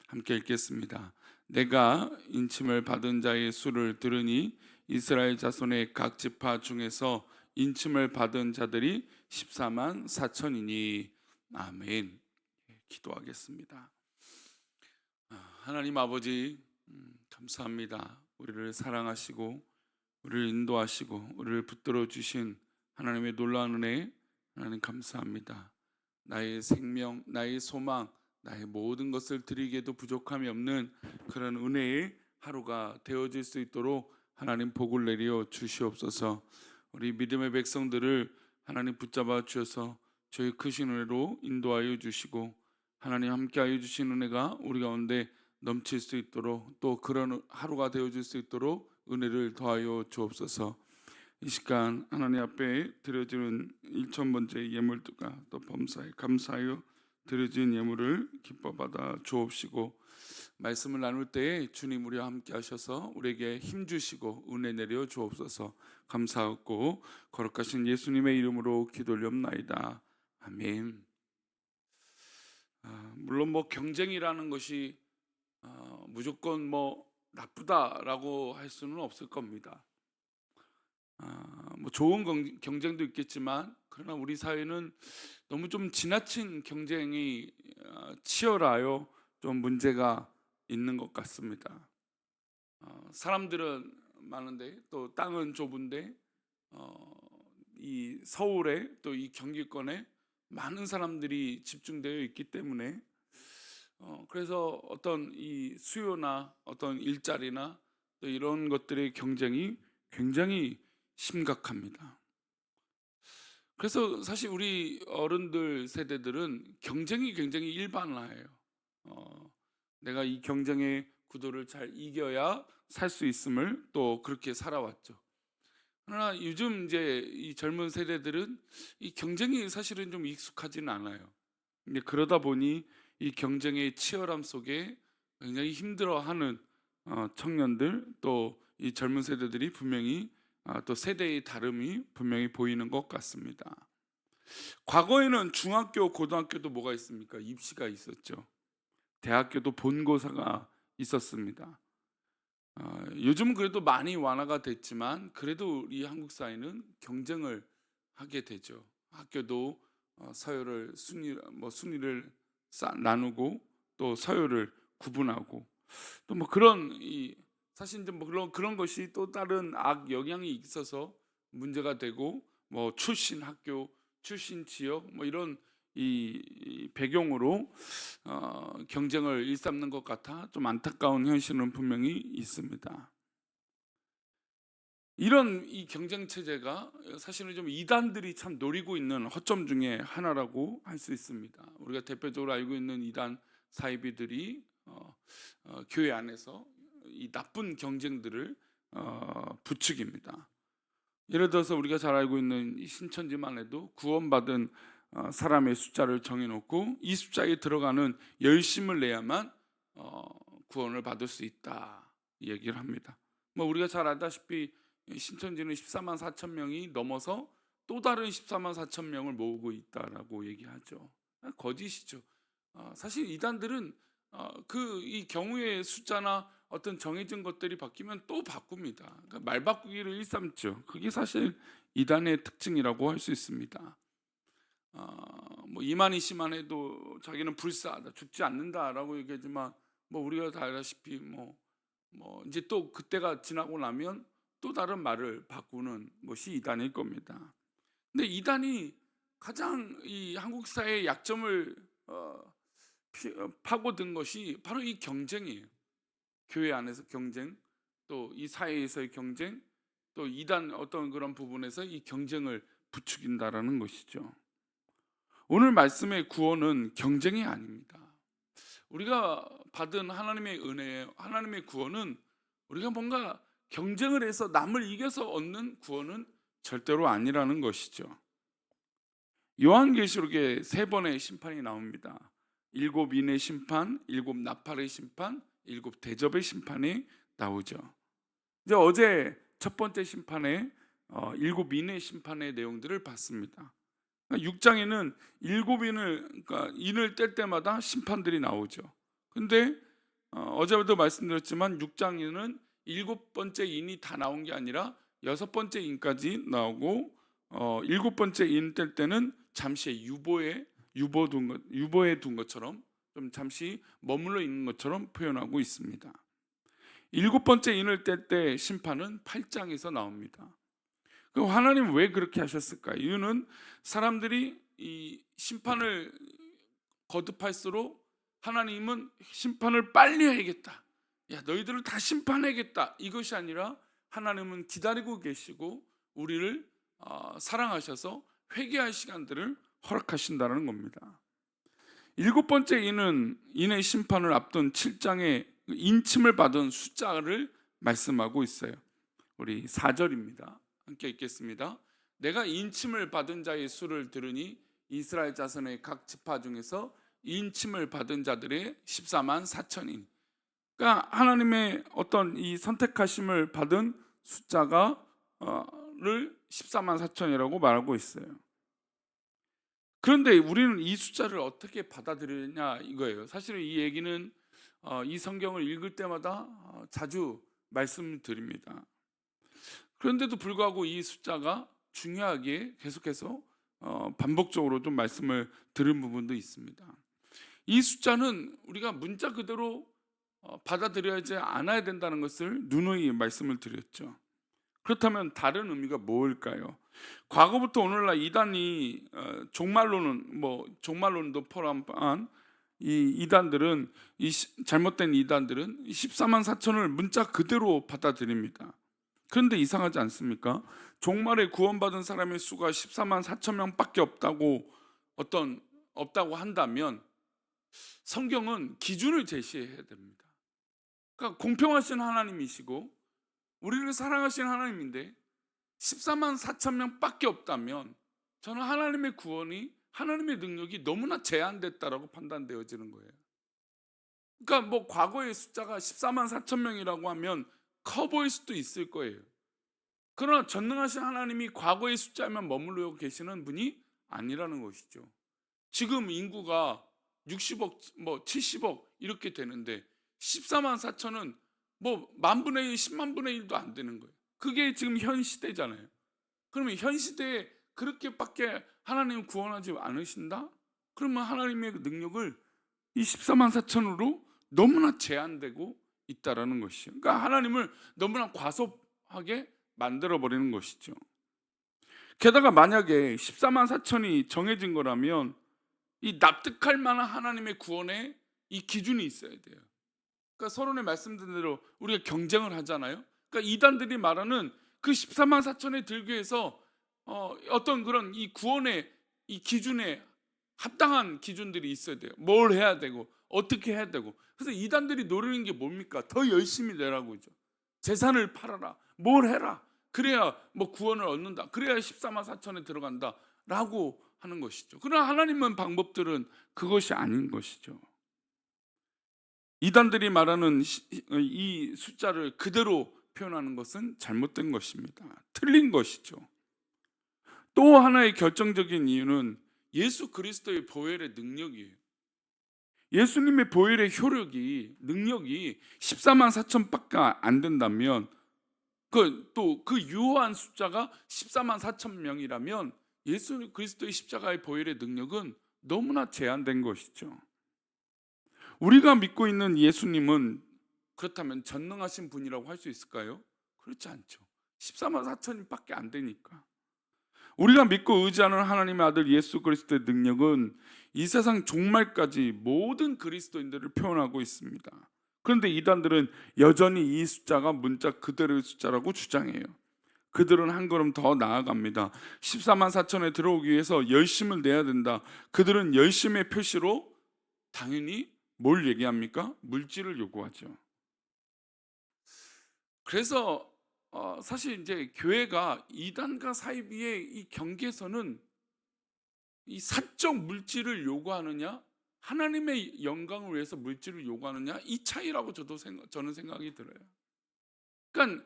함께 읽겠습니다. 내가 인침을 받은 자의 수를 들으니 이스라엘 자손의 각 지파 중에서 인침을 받은 자들이 14만 4천이니. 아멘. 기도하겠습니다. 하나님 아버지, 감사합니다. 우리를 사랑하시고 우리를 인도하시고 우리를 붙들어 주신 하나님의 놀라운 은혜, 하나님 감사합니다. 나의 생명, 나의 소망, 나의 모든 것을 드리기에도 부족함이 없는 그런 은혜의 하루가 되어질 수 있도록 하나님 복을 내려 주시옵소서. 우리 믿음의 백성들을 하나님 붙잡아 주셔서 저희 크신 은혜로 인도하여 주시고, 하나님 함께하여 주신 은혜가 우리 가운데 넘칠 수 있도록, 또 그런 하루가 되어질 수 있도록 은혜를 더하여 주옵소서. 이 시간 하나님 앞에 드려지는 1,000번째 예물들과 또 범사에 감사하여 드려진 예물을 기뻐 받아 주옵시고, 말씀을 나눌 때에 주님 우리와 함께 하셔서 우리에게 힘 주시고 은혜 내려 주옵소서. 감사하고 거룩하신 예수님의 이름으로 기도 올리옵나이다. 아멘. 물론 경쟁이라는 것이 무조건 나쁘다라고 할 수는 없을 겁니다. 좋은 경쟁도 있겠지만, 그러나 우리 사회는 너무 좀 지나친 경쟁이 치열하여 좀 문제가 있는 것 같습니다. 사람들은 많은데 또 땅은 좁은데, 이 서울에 또 이 경기권에 많은 사람들이 집중되어 있기 때문에, 그래서 어떤 이 수요나 어떤 일자리나 또 이런 것들의 경쟁이 굉장히 심각합니다. 그래서 사실 우리 어른들 세대들은 경쟁이 굉장히 일반화예요. 내가 이 경쟁의 구도를 잘 이겨야 살 수 있음을 또 그렇게 살아왔죠. 그러나 요즘 이제 이 젊은 세대들은 이 경쟁이 사실은 좀 익숙하지는 않아요. 근데 그러다 보니 이 경쟁의 치열함 속에 굉장히 힘들어하는 청년들, 또 이 젊은 세대들이 분명히 또 세대의 다름이 분명히 보이는 것 같습니다. 과거에는 중학교, 고등학교도 뭐가 있습니까? 입시가 있었죠. 대학교도 본고사가 있었습니다. 요즘은 그래도 많이 완화가 됐지만, 그래도 우리 한국 사회는 경쟁을 하게 되죠. 학교도 서열을 순위를 나누고 또 서열을 구분하고, 또 그런 사실 이제 그런 것이 또 다른 악 영향이 있어서 문제가 되고, 출신 학교, 출신 지역 이런 이 배경으로 경쟁을 일삼는 것 같아 좀 안타까운 현실은 분명히 있습니다. 이런 이 경쟁 체제가 사실은 좀 이단들이 참 노리고 있는 허점 중에 하나라고 할 수 있습니다. 우리가 대표적으로 알고 있는 이단 사이비들이 교회 안에서 이 나쁜 경쟁들을 부추깁니다. 예를 들어서 우리가 잘 알고 있는 이 신천지만 해도 구원받은 사람의 숫자를 정해놓고 이 숫자에 들어가는 열심을 내야만 구원을 받을 수 있다, 이 얘기를 합니다. 우리가 잘 알다시피 신천지는 14만 4천 명이 넘어서 또 다른 14만 4천 명을 모으고 있다라고 얘기하죠. 거짓이죠. 사실 이단들은 그 이 경우의 숫자나 어떤 정해진 것들이 바뀌면 또 바꿉니다. 그러니까 말 바꾸기를 일삼죠. 그게 사실 이단의 특징이라고 할 수 있습니다. 이만희씨만 해도 자기는 불사하다, 죽지 않는다라고 얘기하지만, 우리가 다 알다시피 이제 또 그때가 지나고 나면 또 다른 말을 바꾸는 것이 이단일 겁니다. 근데 이단이 가장 이 한국 사회의 약점을 파고든 것이 바로 이 경쟁이에요. 교회 안에서 경쟁, 또 이 사회에서의 경쟁, 또 이단 어떤 그런 부분에서 이 경쟁을 부추긴다라는 것이죠. 오늘 말씀의 구원은 경쟁이 아닙니다. 우리가 받은 하나님의 은혜, 하나님의 구원은 우리가 뭔가 경쟁을 해서 남을 이겨서 얻는 구원은 절대로 아니라는 것이죠. 요한계시록에 3번의 심판이 나옵니다. 7인의 심판, 7나팔의 심판, 7대접의 심판이 나오죠. 이제 어제 첫 번째 심판에 7인의 심판의 내용들을 봤습니다. 6장에는 7인을, 그러니까 인을 뗄 때마다 심판들이 나오죠. 근데 어제도 말씀드렸지만 6장에는 7번째 인이 다 나온 게 아니라 6번째 인까지 나오고 7번째 인 뗄 때는 잠시 유보에 둔 것처럼 좀 잠시 머물러 있는 것처럼 표현하고 있습니다. 7번째 인을 뗄 때 심판은 8장에서 나옵니다. 그럼 하나님 왜 그렇게 하셨을까? 이유는 사람들이 이 심판을 거듭할수록 하나님은 심판을 빨리 해야겠다, 야 너희들을 다 심판해야겠다, 이것이 아니라 하나님은 기다리고 계시고 우리를 사랑하셔서 회개할 시간들을 허락하신다는 겁니다. 7번째 인의 심판을 앞둔 7장의 인침을 받은 숫자를 말씀하고 있어요. 우리 4절입니다. 함께 읽겠습니다. 내가 인침을 받은 자의 수를 들으니 이스라엘 자손의 각 지파 중에서 인침을 받은 자들의 14만 4천인. 그러니까 하나님의 어떤 이 선택하심을 받은 숫자가 를 14만 4천이라고 말하고 있어요. 그런데 우리는 이 숫자를 어떻게 받아들이냐 이거예요. 사실은 이 얘기는 이 성경을 읽을 때마다 자주 말씀드립니다. 그런데도 불구하고 이 숫자가 중요하게 계속해서 반복적으로 좀 말씀을 들은 부분도 있습니다. 이 숫자는 우리가 문자 그대로 받아들여야지 않아야 된다는 것을 누누이 말씀을 드렸죠. 그렇다면 다른 의미가 뭘까요? 과거부터 오늘날 이단이 종말론도 포함한 이 이단들은, 이 잘못된 이단들은 14만 4천을 문자 그대로 받아들입니다. 그런데 이상하지 않습니까? 종말에 구원받은 사람의 수가 14만 4천 명밖에 없다고 한다면 성경은 기준을 제시해야 됩니다. 그러니까 공평하신 하나님이시고 우리를 사랑하신 하나님인데 14만 4천 명밖에 없다면 저는 하나님의 구원이, 하나님의 능력이 너무나 제한됐다라고 판단되어지는 거예요. 그러니까 과거의 숫자가 14만 4천 명이라고 하면 커 보일 수도 있을 거예요. 그러나 전능하신 하나님이 과거의 숫자에만 머물러 계시는 분이 아니라는 것이죠. 지금 인구가 60억, 70억 이렇게 되는데 14만 4천은 만분의 1, 10만 분의 1도 안 되는 거예요. 그게 지금 현 시대잖아요. 그러면 현 시대에 그렇게밖에 하나님 구원하지 않으신다? 그러면 하나님의 능력을 이 14만 4천으로 너무나 제한되고 있다라는 것이죠. 그러니까 하나님을 너무나 과소하게 만들어버리는 것이죠. 게다가 만약에 14만 4천이 정해진 거라면 이 납득할 만한 하나님의 구원에 이 기준이 있어야 돼요. 그러니까 서론에 말씀드린 대로 우리가 경쟁을 하잖아요. 그러니까 이단들이 말하는 그 14만 4천에 들기 위해서 어떤 그런 이 구원의 이 기준에 합당한 기준들이 있어야 돼요. 뭘 해야 되고 어떻게 해야 되고. 그래서 이단들이 노리는 게 뭡니까? 더 열심히 내라고 하죠. 재산을 팔아라, 뭘 해라, 그래야 구원을 얻는다, 그래야 14만 4천에 들어간다 라고 하는 것이죠. 그러나 하나님은 방법들은 그것이 아닌 것이죠. 이단들이 말하는 이 숫자를 그대로 표현하는 것은 잘못된 것입니다. 틀린 것이죠. 또 하나의 결정적인 이유는 예수 그리스도의 보혈의 능력이에요. 예수님의 보혈의 능력이 14만 4천밖에 안 된다면 그 유효한 숫자가 14만 4천 명이라면 예수 그리스도의 십자가의 보혈의 능력은 너무나 제한된 것이죠. 우리가 믿고 있는 예수님은 그렇다면 전능하신 분이라고 할 수 있을까요? 그렇지 않죠. 14만 4천밖에 안 되니까. 우리가 믿고 의지하는 하나님의 아들 예수 그리스도의 능력은 이 세상 종말까지 모든 그리스도인들을 표현하고 있습니다. 그런데 이단들은 여전히 이 숫자가 문자 그대로의 숫자라고 주장해요. 그들은 한 걸음 더 나아갑니다. 14만 4천에 들어오기 위해서 열심을 내야 된다. 그들은 열심의 표시로 당연히 뭘 얘기합니까? 물질을 요구하죠. 그래서 사실 이제 교회가 이단과 사이비의 이 경계선은 이 사적 물질을 요구하느냐, 하나님의 영광을 위해서 물질을 요구하느냐, 이 차이라고 저는 생각이 들어요. 그러니까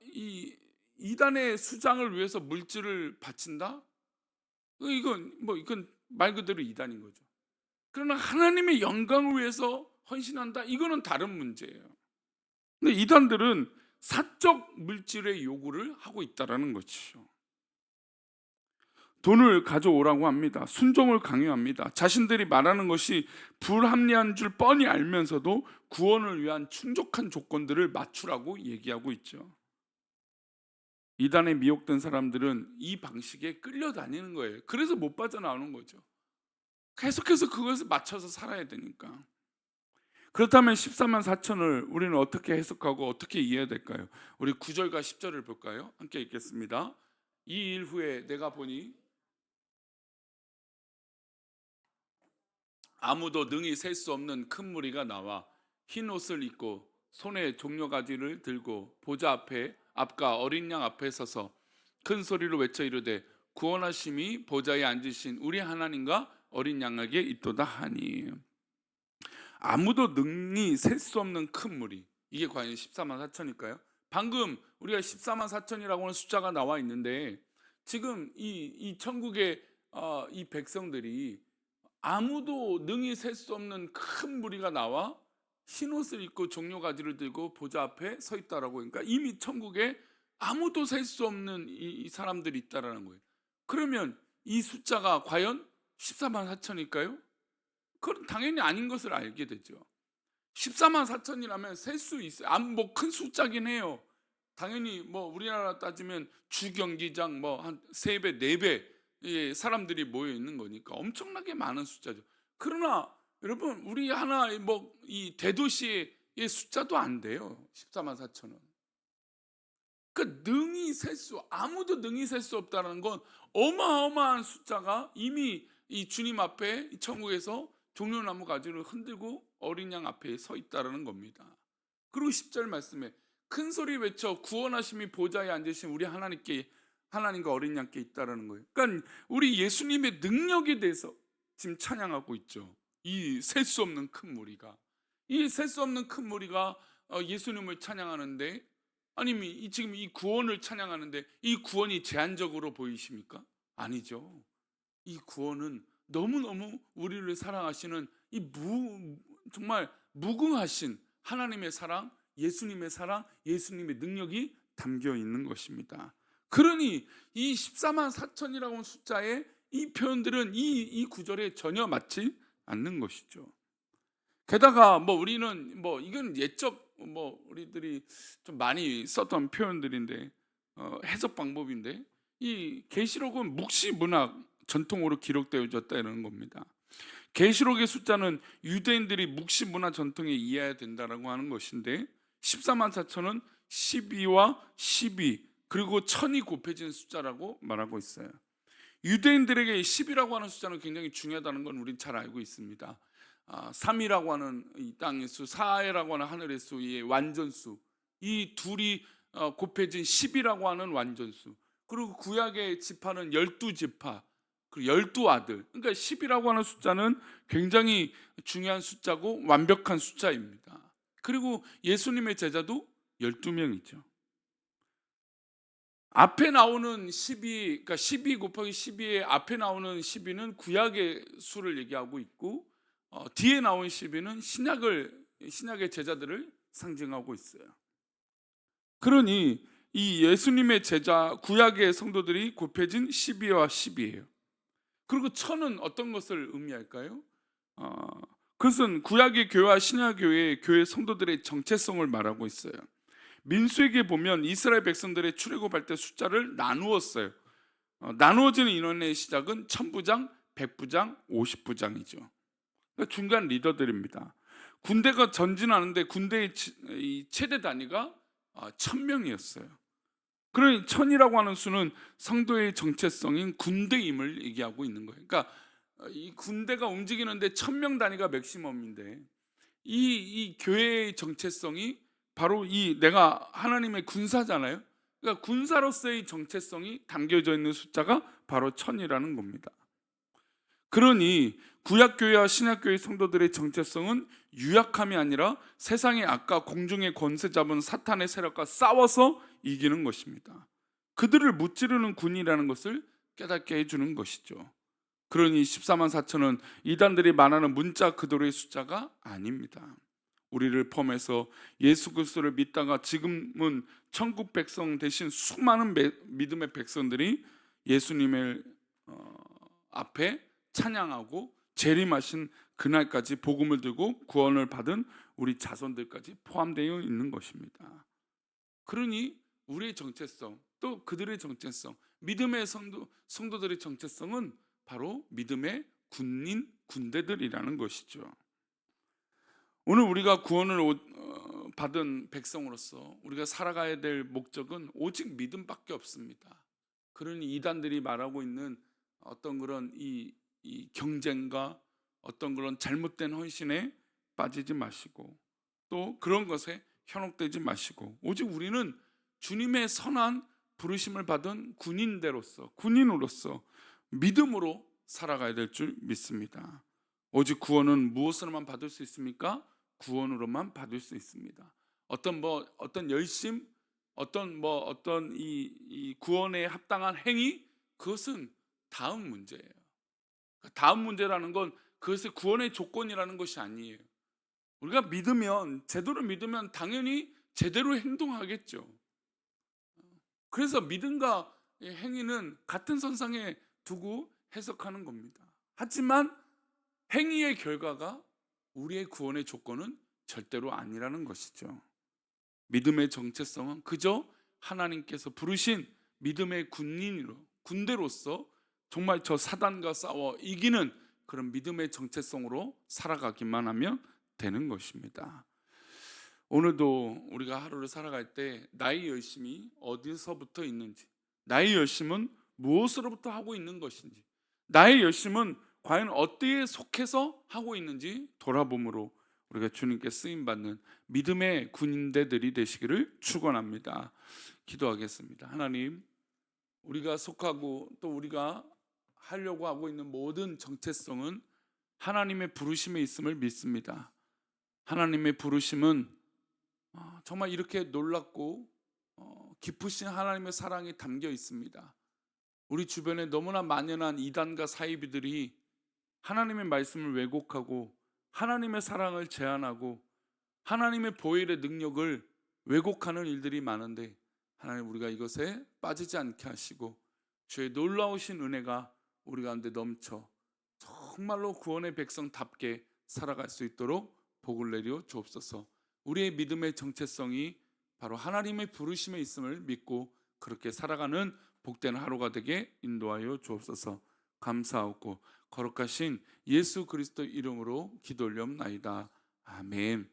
이 이단의 수장을 위해서 물질을 바친다? 이건 말 그대로 이단인 거죠. 그러나 하나님의 영광을 위해서 헌신한다. 이거는 다른 문제예요. 근데 이단들은 사적 물질의 요구를 하고 있다라는 것이죠. 돈을 가져오라고 합니다. 순종을 강요합니다. 자신들이 말하는 것이 불합리한 줄 뻔히 알면서도 구원을 위한 충족한 조건들을 맞추라고 얘기하고 있죠. 이단에 미혹된 사람들은 이 방식에 끌려다니는 거예요. 그래서 못 빠져나오는 거죠. 계속해서 그것을 맞춰서 살아야 되니까. 그렇다면 14만 4천을 우리는 어떻게 해석하고 어떻게 이해해야 될까요? 우리 9절과 10절을 볼까요? 함께 읽겠습니다. 이 일 후에 내가 보니 아무도 능히 셀 수 없는 큰 무리가 나와 흰 옷을 입고 손에 종려가지를 들고 보좌 앞에 앞과 어린 양 앞에 서서 큰 소리로 외쳐 이르되 구원하심이 보좌에 앉으신 우리 하나님과 어린 양에게 있도다 하니. 아무도 능히 셀 수 없는 큰 무리, 이게 과연 14만 4천일까요? 방금 우리가 14만 4천이라고 하는 숫자가 나와 있는데 지금 이 천국의 이 백성들이 아무도 능히 셀 수 없는 큰 무리가 나와 흰옷을 입고 종려가지를 들고 보좌 앞에 서 있다라고. 그러니까 이미 천국에 아무도 셀 수 없는 이 사람들이 있다라는 거예요. 그러면 이 숫자가 과연 14만 4천일까요? 그건 당연히 아닌 것을 알게 되죠. 14만 4천이라면 셀 수 있어요. 뭐 큰 숫자긴 해요. 당연히 뭐 우리나라 따지면 주 경기장 뭐 한 3배, 4배 사람들이 모여 있는 거니까 엄청나게 많은 숫자죠. 그러나 여러분, 우리 하나 뭐 이 대도시의 숫자도 안 돼요. 14만 4천은. 그러니까 아무도 능히 셀 수 없다는 건 어마어마한 숫자가 이미 이 주님 앞에 이 천국에서 종려나무 가지를 흔들고 어린 양 앞에 서 있다라는 겁니다. 그리고 10절 말씀에 큰 소리 외쳐 구원하심이 보좌에 앉으신 우리 하나님과 어린 양께 있다라는 거예요. 그러니까 우리 예수님의 능력에 대해서 지금 찬양하고 있죠. 이 셀 수 없는 큰 무리가, 이 셀 수 없는 큰 무리가 예수님을 찬양하는데, 아니면 지금 이 구원을 찬양하는데 이 구원이 제한적으로 보이십니까? 아니죠. 이 구원은 너무너무 우리를 사랑하시는 정말 무궁하신 하나님의 사랑, 예수님의 사랑, 예수님의 능력이 담겨 있는 것입니다. 그러니 이 14만 4천이라고 하는 숫자의 이 표현들은 이 구절에 전혀 맞지 않는 것이죠. 게다가 뭐 우리는 뭐 이건 예적 우리들이 좀 많이 썼던 표현들인데 해석 방법인데, 이 계시록은 묵시 문학 전통으로 기록되어졌다 이런 겁니다. 계시록의 숫자는 유대인들이 묵시 문화 전통에 이해해야 된다라고 하는 것인데 14만 4천은 12와 12 그리고 1000이 곱해진 숫자라고 말하고 있어요. 유대인들에게 10이라고 하는 숫자는 굉장히 중요하다는 건 우린 잘 알고 있습니다. 3이라고 하는 이 땅의 수, 4라고 하는 하늘의 수의 완전수, 이 둘이 곱해진 10이라고 하는 완전수, 그리고 구약의 지파는 12지파, 그리고 12아들. 그러니까 10이라고 하는 숫자는 굉장히 중요한 숫자고 완벽한 숫자입니다. 그리고 예수님의 제자도 12명이죠. 앞에 나오는 12, 그러니까 12 곱하기 12의 앞에 나오는 12는 구약의 수를 얘기하고 있고, 뒤에 나온 12는 신약의 제자들을 상징하고 있어요. 그러니 이 예수님의 제자 구약의 성도들이 곱해진 12와 10이에요. 그리고 1000은 어떤 것을 의미할까요? 그것은 구약의 교회와 신약 교회의 교회 성도들의 정체성을 말하고 있어요. 민수에게 보면 이스라엘 백성들의 출애굽할 때 숫자를 나누었어요. 나누어지는 인원의 시작은 1000부장, 100부장, 50부장이죠. 그러니까 중간 리더들입니다. 군대가 전진하는데 군대의 최대 단위가 1000명이었어요. 그러니 1000이라고 하는 수는 성도의 정체성인 군대임을 얘기하고 있는 거예요. 그러니까 이 군대가 움직이는데 1000명 단위가 맥시멈인데 이 교회의 정체성이 바로 내가 하나님의 군사잖아요. 그러니까 군사로서의 정체성이 담겨져 있는 숫자가 바로 1000이라는 겁니다. 그러니 구약교회와 신약교회 성도들의 정체성은 유약함이 아니라 세상의 악과 공중의 권세 잡은 사탄의 세력과 싸워서 이기는 것입니다. 그들을 무찌르는 군이라는 것을 깨닫게 해주는 것이죠. 그러니 14만 4천은 이단들이 말하는 문자 그대로의 숫자가 아닙니다. 우리를 포함해서 예수 그리스도를 믿다가 지금은 천국 백성 대신 수많은 믿음의 백성들이 예수님의 앞에 찬양하고 재림하신 그날까지 복음을 들고 구원을 받은 우리 자손들까지 포함되어 있는 것입니다. 그러니 우리의 정체성, 또 그들의 정체성, 믿음의 성도들의 정체성은 바로 믿음의 군대들이라는 것이죠. 오늘 우리가 구원을 받은 백성으로서 우리가 살아가야 될 목적은 오직 믿음밖에 없습니다. 그러니 이단들이 말하고 있는 어떤 그런 이 경쟁과 어떤 그런 잘못된 헌신에 빠지지 마시고, 또 그런 것에 현혹되지 마시고, 오직 우리는 주님의 선한 부르심을 받은 군인으로서 믿음으로 살아가야 될 줄 믿습니다. 오직 구원은 무엇으로만 받을 수 있습니까? 구원으로만 받을 수 있습니다. 어떤 열심, 어떤 이 구원에 합당한 행위, 그것은 다음 문제예요. 다음 문제라는 건 그것의 구원의 조건이라는 것이 아니에요. 우리가 제대로 믿으면 당연히 제대로 행동하겠죠. 그래서 믿음과 행위는 같은 선상에 두고 해석하는 겁니다. 하지만 행위의 결과가 우리의 구원의 조건은 절대로 아니라는 것이죠. 믿음의 정체성은 그저 하나님께서 부르신 믿음의 군대로서 정말 저 사단과 싸워 이기는 그런 믿음의 정체성으로 살아가기만 하면 되는 것입니다. 오늘도 우리가 하루를 살아갈 때 나의 열심이 어디서부터 있는지, 나의 열심은 무엇으로부터 하고 있는 것인지, 나의 열심은 과연 어디에 속해서 하고 있는지 돌아봄으로 우리가 주님께 쓰임받는 믿음의 군대들이 되시기를 축원합니다. 기도하겠습니다. 하나님, 우리가 속하고 또 우리가 하려고 하고 있는 모든 정체성은 하나님의 부르심에 있음을 믿습니다. 하나님의 부르심은 정말 이렇게 놀랍고 깊으신 하나님의 사랑이 담겨 있습니다. 우리 주변에 너무나 만연한 이단과 사이비들이 하나님의 말씀을 왜곡하고 하나님의 사랑을 제한하고 하나님의 보혈의 능력을 왜곡하는 일들이 많은데, 하나님, 우리가 이것에 빠지지 않게 하시고 주의 놀라우신 은혜가 우리 가운데 넘쳐 정말로 구원의 백성답게 살아갈 수 있도록 복을 내려 주옵소서. 우리의 믿음의 정체성이 바로 하나님의 부르심에 있음을 믿고 그렇게 살아가는 복된 하루가 되게 인도하여 주옵소서. 감사하고 거룩하신 예수 그리스도 이름으로 기도 올리옵나이다. 아멘.